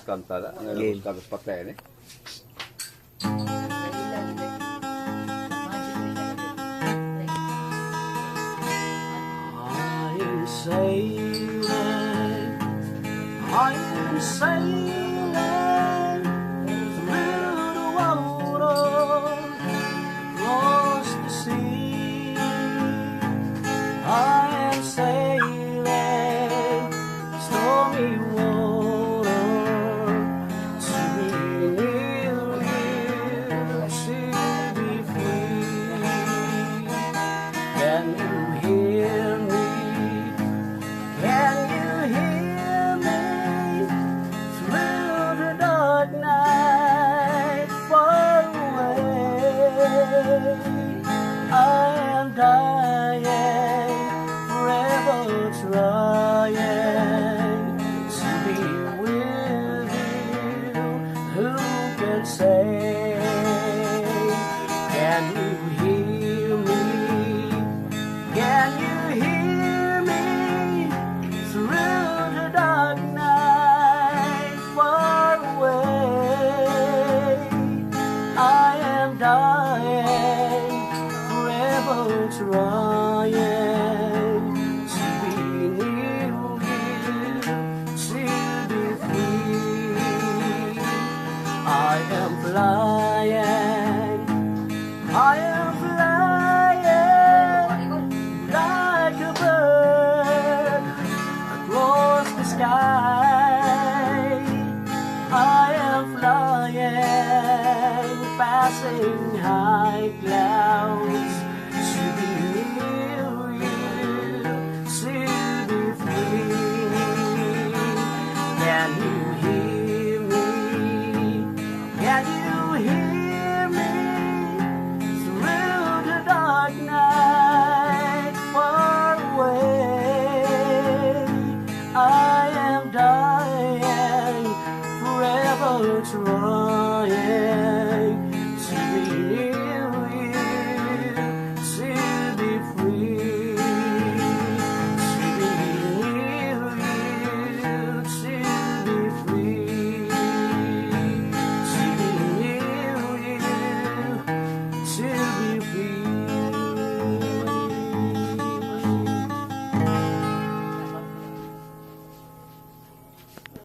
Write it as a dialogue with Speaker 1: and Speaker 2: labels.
Speaker 1: Cantada,
Speaker 2: Game.
Speaker 1: los patenes.
Speaker 2: I'm sailing, I'm sailing through the water, across the sea. I am sailing stormy water to be near you, to be free. Can you hear me? Can you hear me through the dark night far away? I am dying, forever trying to be with you. Who can say? Can you hear me? Can you hear me through the dark night far away? I am dying, forever trying to be near you, to be free. I am flying, I am flying like a bird across the sky. I am flying, passing high clouds